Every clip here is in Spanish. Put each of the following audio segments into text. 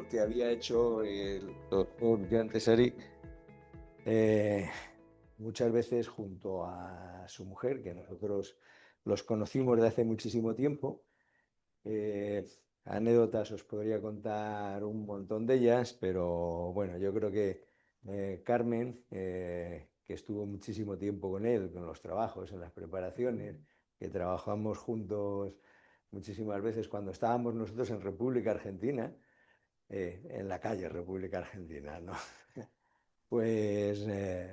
labor que había hecho el doctor Jan Tessari, eh, muchas veces junto a su mujer, que nosotros los conocimos de hace muchísimo tiempo. Eh, Anécdotas os podría contar un montón de ellas, pero bueno, yo creo que Carmen, que estuvo muchísimo tiempo con él, con los trabajos, en las preparaciones, que trabajamos juntos muchísimas veces cuando estábamos nosotros en República Argentina, en la calle República Argentina, ¿no? Pues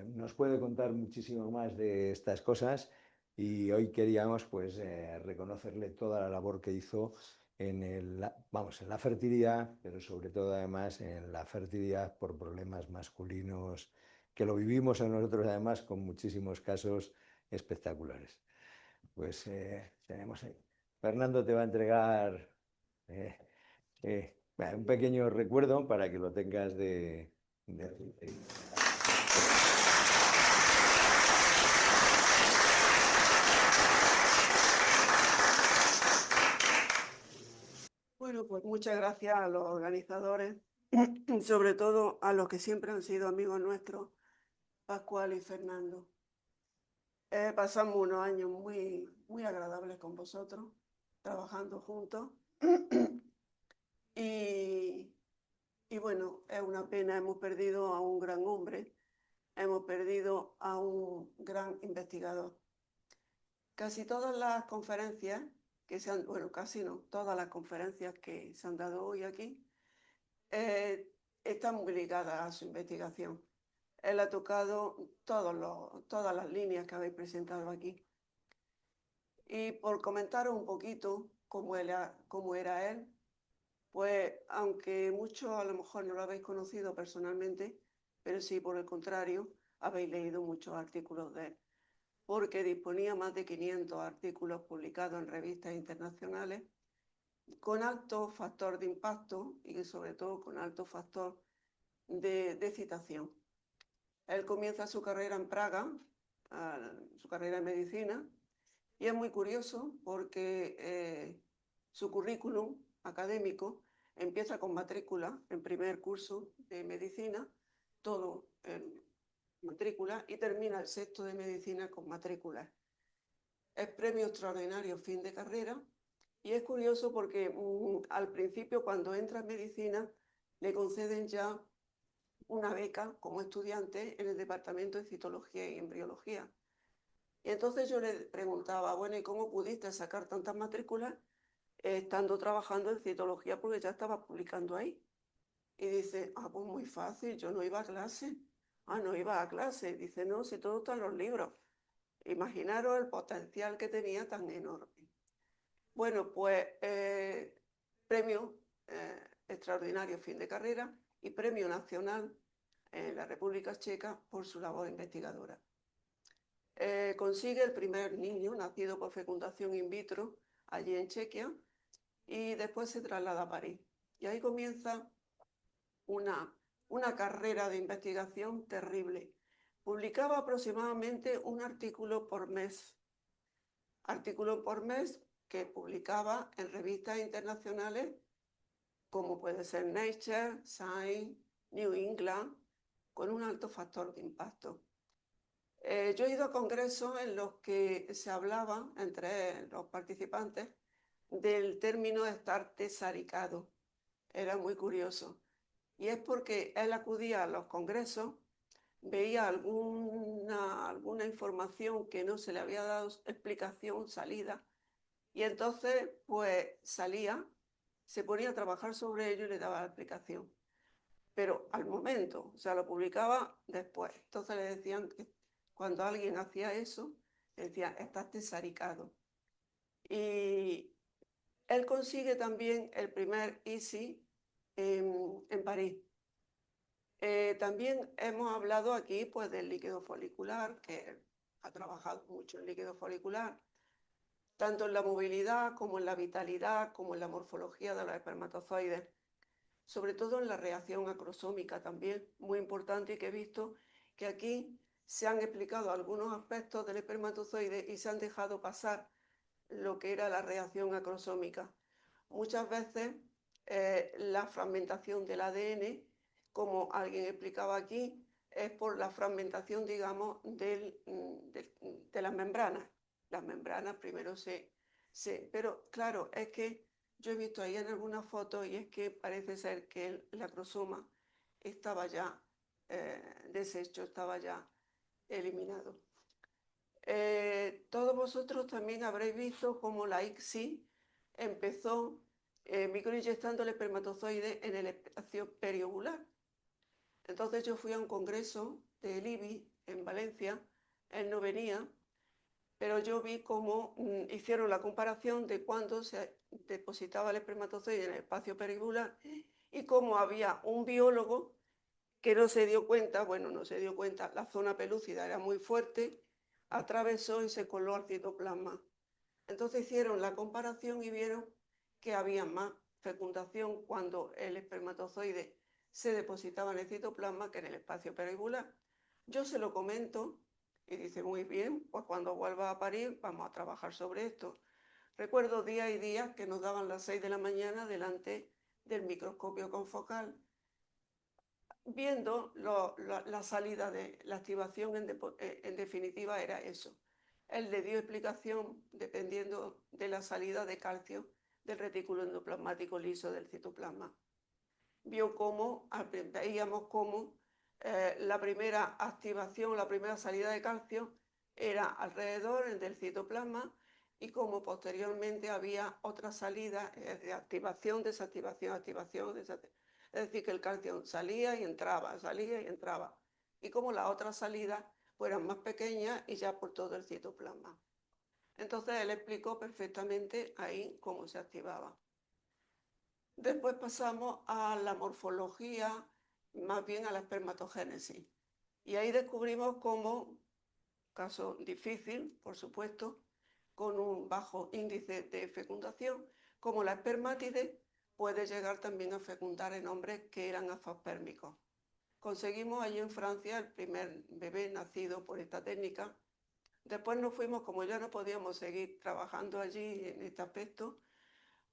nos puede contar muchísimo más de estas cosas y hoy queríamos pues reconocerle toda la labor que hizo vamos, en la fertilidad, pero sobre todo además en la fertilidad por problemas masculinos, que lo vivimos a nosotros además con muchísimos casos espectaculares. Pues tenemos ahí. Fernando te va a entregar eh, un pequeño recuerdo para que lo tengas de... Bueno, pues muchas gracias a los organizadores, sobre todo a los que siempre han sido amigos nuestros, Pascual y Fernando. Pasamos unos años muy agradables con vosotros, trabajando juntos. Y, y bueno, es una pena, hemos perdido a un gran hombre, hemos perdido a un gran investigador. Casi todas las conferencias bueno, casi no, todas las conferencias que se han dado hoy aquí, está muy ligada a su investigación. Él ha tocado todas las líneas que habéis presentado aquí. Y por comentaros un poquito cómo era él, pues aunque muchos a lo mejor no lo habéis conocido personalmente, pero sí por el contrario, habéis leído muchos artículos de él, porque disponía más de 500 artículos publicados en revistas internacionales con alto factor de impacto y sobre todo con alto factor de citación. Él comienza su carrera en Praga, su carrera en medicina, y es muy curioso porque su currículum académico empieza con matrícula en primer curso de medicina, todo en matrícula, y termina el sexto de medicina con matrícula. Es premio extraordinario fin de carrera, y es curioso porque al principio cuando entra en medicina le conceden ya una beca como estudiante en el departamento de citología y embriología. Y entonces yo le preguntaba, bueno, ¿y cómo pudiste sacar tantas matrículas estando trabajando en citología? Porque ya estaba publicando ahí. Y dice, pues muy fácil, yo no iba a clase. No iba a clase. Dice, no, si todo está en los libros. Imaginaros el potencial que tenía tan enorme. Bueno, pues premio extraordinario fin de carrera y premio nacional en la República Checa por su labor investigadora. Consigue el primer niño nacido por fecundación in vitro allí en Chequia y después se traslada a París. Y ahí comienza una carrera de investigación terrible. Publicaba aproximadamente un artículo por mes que publicaba en revistas internacionales como puede ser Nature, Science, New England, con un alto factor de impacto. Yo he ido a congresos en los que se hablaba entre los participantes del término estar tesaricado. Era muy curioso. Y es porque él acudía a los congresos, veía alguna información que no se le había dado explicación, salida, y entonces pues salía, se ponía a trabajar sobre ello y le daba la explicación. Pero al momento, o sea, lo publicaba después. Entonces le decían que cuando alguien hacía eso, le decían, estás tesaricado. Y él consigue también el primer EASY en París. También hemos hablado aquí pues, del líquido folicular, que ha trabajado mucho en líquido folicular, tanto en la movilidad como en la vitalidad, como en la morfología de los espermatozoides, sobre todo en la reacción acrosómica también, muy importante, y que he visto que aquí se han explicado algunos aspectos del espermatozoide y se han dejado pasar lo que era la reacción acrosómica. Muchas veces La fragmentación del ADN, como alguien explicaba aquí, es por la fragmentación, digamos, de las membranas. Las membranas primero pero claro, es que yo he visto ahí en algunas fotos y es que parece ser que el acrosoma estaba ya deshecho, estaba ya eliminado. Todos vosotros también habréis visto cómo la ICSI empezó microinyectando el espermatozoide en el espacio periovular. Entonces yo fui a un congreso del IBI en Valencia, él no venía, pero yo vi cómo hicieron la comparación de cuando se depositaba el espermatozoide en el espacio periovular y cómo había un biólogo que no se dio cuenta, bueno, no se dio cuenta, la zona pelúcida era muy fuerte, atravesó y se coló al citoplasma. Entonces hicieron la comparación y vieron que había más fecundación cuando el espermatozoide se depositaba en el citoplasma que en el espacio periovular. Yo se lo comento y dice, muy bien, pues cuando vuelva a parir vamos a trabajar sobre esto. Recuerdo días y días que nos daban las 6 de la mañana delante del microscopio confocal viendo la salida de la activación, en definitiva era eso. Él le dio explicación dependiendo de la salida de calcio del retículo endoplasmático liso del citoplasma. Veíamos cómo la primera activación, la primera salida de calcio era alrededor del citoplasma y cómo posteriormente había otra salida de activación, desactivación, activación, desactivación. Es decir, que el calcio salía y entraba, salía y entraba. Y como las otras salidas fueran más pequeñas y ya por todo el citoplasma. Entonces él explicó perfectamente ahí cómo se activaba. Después pasamos a la morfología, más bien a la espermatogénesis. Y ahí descubrimos cómo, caso difícil, por supuesto, con un bajo índice de fecundación, como la espermátide puede llegar también a fecundar en hombres que eran azospérmicos. Conseguimos allí en Francia el primer bebé nacido por esta técnica. Después nos fuimos, como ya no podíamos seguir trabajando allí en este aspecto,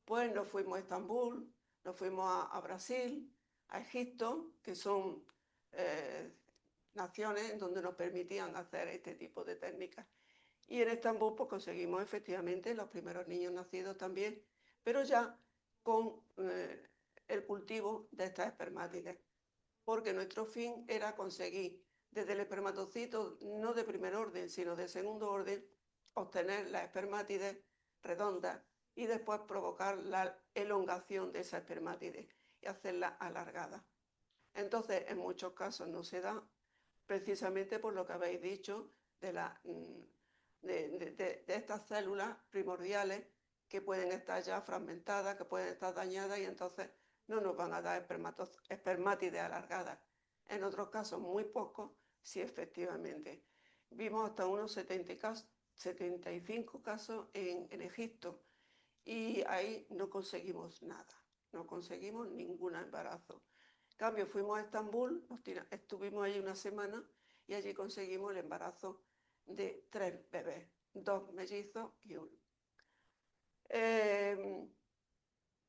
pues nos fuimos a Estambul, nos fuimos a Brasil, a Egipto, que son naciones en donde nos permitían hacer este tipo de técnicas. Y en Estambul pues conseguimos efectivamente los primeros niños nacidos también, pero ya con el cultivo de estas espermátides, porque nuestro fin era conseguir desde el espermatocito, no de primer orden, sino de segundo orden, obtener las espermátides redondas y después provocar la elongación de esa espermátide y hacerla alargada. Entonces, en muchos casos no se da, precisamente por lo que habéis dicho de estas células primordiales que pueden estar ya fragmentadas, que pueden estar dañadas y entonces no nos van a dar espermátides alargadas. En otros casos, muy pocos, sí efectivamente. Vimos hasta unos 75 casos en Egipto y ahí no conseguimos nada, no conseguimos ningún embarazo. En cambio, fuimos a Estambul, estuvimos allí una semana y allí conseguimos el embarazo de 3 bebés, 2 mellizos y uno.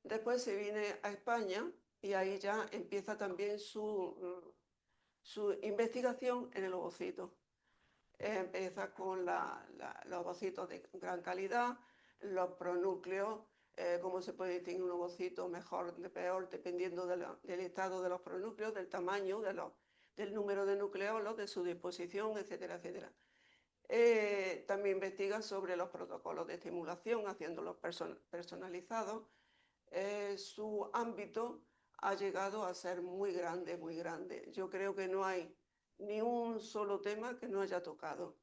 Después se viene a España y ahí ya empieza también su investigación en el ovocito. Empieza con los ovocitos de gran calidad, los pronúcleos, cómo se puede distinguir un ovocito mejor de peor dependiendo del estado de los pronúcleos, del tamaño, del número de nucleolos, de su disposición, etcétera, etcétera. También investiga sobre los protocolos de estimulación, haciéndolos personalizados. Su ámbito ha llegado a ser muy grande, muy grande. Yo creo que no hay ni un solo tema que no haya tocado.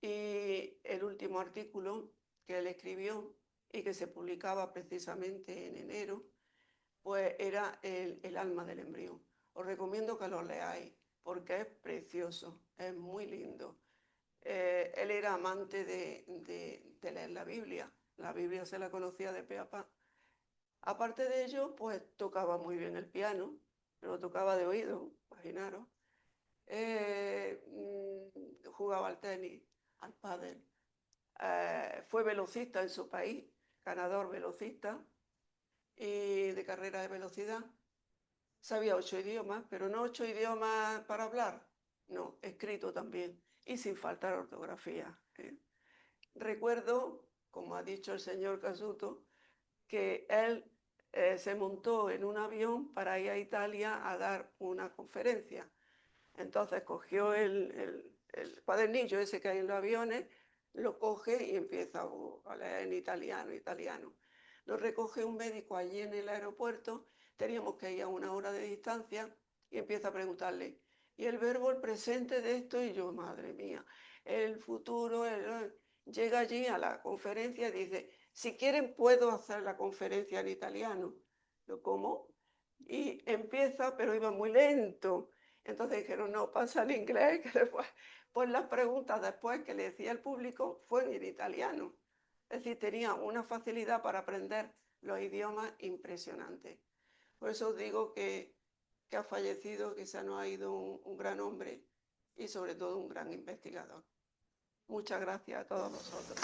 Y el último artículo que él escribió y que se publicaba precisamente en enero, pues era el alma del embrión. Os recomiendo que lo leáis porque es precioso, es muy lindo. Él era amante de leer la Biblia. La Biblia se la conocía de pe a pa. Aparte de ello, pues tocaba muy bien el piano, lo tocaba de oído, imaginaros. Jugaba al tenis, al pádel. Fue velocista en su país, ganador velocista. y de carrera de velocidad. Sabía 8 idiomas, pero no 8 idiomas para hablar, no, escrito también y sin faltar ortografía. Recuerdo, como ha dicho el señor Casuto, que él se montó en un avión para ir a Italia a dar una conferencia. Entonces cogió el cuadernillo ese que hay en los aviones, lo coge y empieza a leer en italiano. Lo recoge un médico allí en el aeropuerto, teníamos que ir a 1 hora de distancia y empieza a preguntarle, ¿y el verbo, el presente de esto? Y yo, madre mía, el futuro, llega allí a la conferencia y dice, si quieren puedo hacer la conferencia en italiano. Yo, ¿cómo? Y empieza, pero iba muy lento. Entonces dijeron, no, pasa en inglés, que después, pues las preguntas después que le decía el público fue en italiano. Es decir, tenía una facilidad para aprender los idiomas impresionante. Por eso os digo que ha fallecido, que se nos ha ido un gran hombre y sobre todo un gran investigador. Muchas gracias a todos vosotros.